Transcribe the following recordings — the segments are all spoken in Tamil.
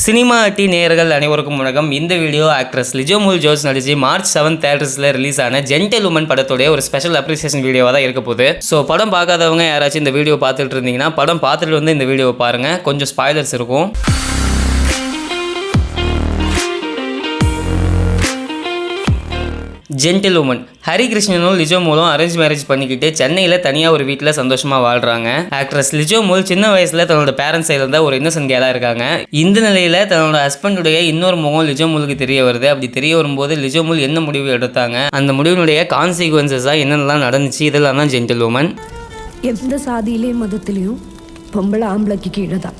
சினிமா அட்டி நேயர்கள் அனைவருக்கும் வணக்கம். இந்த வீடியோ ஆக்ட்ரஸ் லிஜோமோல் ஜோஸ் நடிச்சு மார்ச் 7 தியேட்டர்ஸ்ல ரிலீஸ் ஆன ஜென்டில்வுமன் படத்துடைய ஒரு ஸ்பெஷல் அப்ரிசியேஷன் வீடியோவாக தான் இருக்க போகுது. ஸோ படம் பார்க்காதவங்க யாராச்சும் இந்த வீடியோ பார்த்துட்டு இருந்தீங்கன்னா படம் பார்த்துட்டு வந்து இந்த வீடியோவை பாருங்க. கொஞ்சம் ஸ்பாய்லர்ஸ் இருக்கும். ஜென்டில்வுமன் ஹரிகிருஷ்ணனும் லிஜோமோலும் அரேஞ்ச் மேரேஜ் பண்ணிக்கிட்டு சென்னையில் தனியாக ஒரு வீட்டில் சந்தோஷமாக வாழ்கிறாங்க. ஆக்ட்ரஸ் லிஜோமோல் சின்ன வயசில் தன்னோட பேரண்ட்ஸ் சைடில் இருந்தால் ஒரு இன்னசென்ட் கேலாக இருக்காங்க. இந்த நிலையில் தன்னோட ஹஸ்பண்டுடைய இன்னொரு முகம் லிஜோமோலுக்கு தெரிய வருது. அப்படி தெரிய வரும்போது லிஜோமோல் என்ன முடிவு எடுத்தாங்க, அந்த முடிவினுடைய கான்சிக்வன்சஸாக என்னென்னலாம் நடந்துச்சு, இதெல்லாம் தான் ஜென்டில்வுமன். எந்த சாதியிலையும் மதத்திலையும் பொம்பளை ஆம்பளைக்கு கீழே தான்.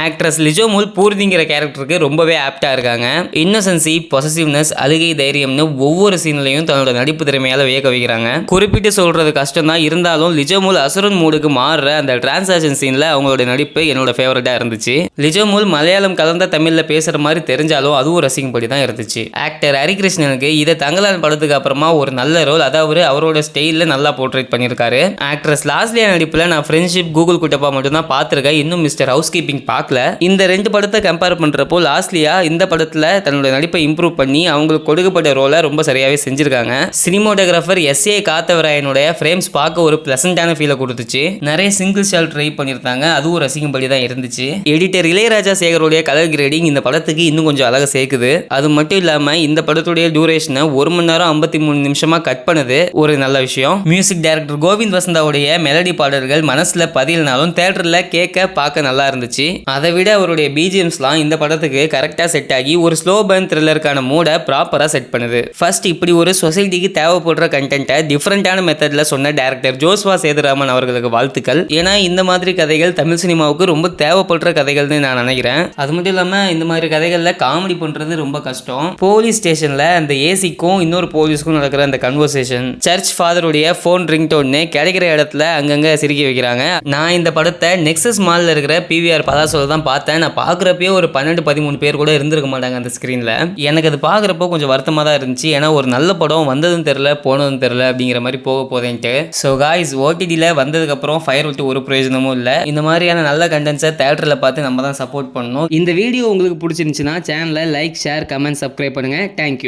ஆக்ட்ரஸ் லிஜோமோல் பூர்திங்கிற கேரக்டருக்கு ரொம்பவே ஆப்டாக இருக்காங்க. இன்னசென்சி, பொசசிவ்னஸ், அழுகை, தைரியம்னு ஒவ்வொரு சீன்லையும் தன்னோட நடிப்பு திறமையால் வியக்க வைக்கிறாங்க. குறிப்பிட்டு சொல்கிறது கஷ்டம் தான், இருந்தாலும் லிஜோமோல் அசுரன் மூடுக்கு மாறுற அந்த டிரான்சாக்ஷன் சீனில் அவங்களோட நடிப்பு என்னோட ஃபேவரட்டாக இருந்துச்சு. லிஜோமோல் மலையாளம் கலந்த தமிழில் பேசுகிற மாதிரி தெரிஞ்சாலும் அதுவும் ரசிக்கும்படி தான் இருந்துச்சு. ஆக்டர் ஹரிகிருஷ்ணனுக்கு இதை தங்கலான் படத்துக்கு அப்புறமா ஒரு நல்ல ரோல், அதாவது அவரோட ஸ்டைலில் நல்லா போர்ட்ரேட் பண்ணியிருக்காரு. ஆக்ட்ரஸ் லாஸ்லியா நடிப்பில் நான் ஃப்ரெண்ட்ஷிப், கூகுள் குட்டப்பா மட்டும் தான் பார்த்துருக்கேன். இன்னும் மிஸ்டர் ஹவுஸ் கீப்பிங் பார்க்கல. இந்த ரெண்டு படத்தை கம்பேர் பண்றப்போ லாஸ்லியா இந்த படத்துல தன்னோட நடிப்பை இம்ப்ரூவ் பண்ணி அவங்களுக்கு கொடுக்கப்பட்ட ரோலை ரொம்ப சரியாவே செஞ்சிருக்காங்க. சினிமோட்டோகிராஃபர் எஸ்ஏ காத்தவராயனுடைய ஃப்ரேம்ஸ் பார்க்க ஒரு பிளசண்டான ஃபீலை கொடுத்துச்சு. நிறைய சிங்கிள் ஷாட் ட்ரை பண்ணியிருந்தாங்க, அதுவும் ரசிக்கும்படி தான் இருந்துச்சு. எடிட்டர் இளையராஜா சேகருடைய கலர் கிரேடிங் இந்த படத்துக்கு இன்னும் கொஞ்சம் அழகாக சேர்க்குது. அது மட்டும் இல்லாமல் இந்த படத்துடைய டியூரேஷனை 1 மணி நேரம் 53 நிமிஷமா கட் பண்ணது ஒரு நல்ல விஷயம். மியூசிக் டைரக்டர் கோவிந்த் வசந்தாவுடைய மெலடி பாடல்கள் மனசுல பதில்னாலும் தியேட்டர்ல கேட்க பார்க்க நல்லா இருந்துச்சு. அதை விட அவருடைய பிஜிஎம்ஸ்லாம் இந்த படத்துக்கு கரெக்டாக செட் ஆகி ஒரு ஸ்லோ பர்ன் த்ரில்லருக்கான மூடை ப்ராப்பராக செட் பண்ணுது. ஃபர்ஸ்ட் இப்படி ஒரு சொசைட்டிக்கு தேவைப்படுற கண்டென்ட்டை டிஃப்ரெண்டான மெத்தடில் சொன்ன டேரக்டர் ஜோஸ்வா சேதுராமன் அவர்களுக்கு வாழ்த்துக்கள். ஏன்னா இந்த மாதிரி கதைகள் தமிழ் சினிமாவுக்கு ரொம்ப தேவைப்படுற கதைகள்னு நான் நினைக்கிறேன். அது மட்டும் இல்லாமல் இந்த மாதிரி கதைகளில் காமெடி பண்ணுறது ரொம்ப கஷ்டம். போலீஸ் ஸ்டேஷனில் அந்த ஏசிக்கும் இன்னொரு போலீஸ்க்கும் நடக்கிற அந்த கன்வர்சேஷன், சர்ச் ஃபாதருடைய ஃபோன் ரிங்டோன்னு கிடைக்கிற இடத்துல அங்கங்கே சிரிக்க வைக்கிறாங்க. நான் இந்த படத்தை நெக்ஸஸ் மாலில் இருக்கிற பிவிஆர் பதாசோல தான் பார்த்தேன். நான் பார்க்குறப்பே ஒரு 12-13 பேர் கூட இருந்திருக்க மாட்டாங்க அந்த ஸ்க்ரீனில். எனக்கு அது பார்க்குறப்போ கொஞ்சம் வருத்தமாக தான் இருந்துச்சு. ஏன்னா ஒரு நல்ல படம் வந்ததும் தெரில போனதும் தெரில அப்படிங்கிற மாதிரி போக போதேன்ட்டு. ஸோ காய்ஸ், ஓடிடியில் வந்ததுக்கப்புறம் ஃபயர் விட்டு ஒரு பிரயோஜனமும் இல்லை. இந்த மாதிரியான நல்ல கண்டென்ட்ஸை தேட்டரில் பார்த்து நம்ம தான் சப்போர்ட் பண்ணணும். இந்த வீடியோ உங்களுக்கு பிடிச்சிருந்துச்சுன்னா சேனலை லைக், ஷேர், கமெண்ட், சப்ஸ்கிரைப் பண்ணுங்கள். தேங்க்யூ.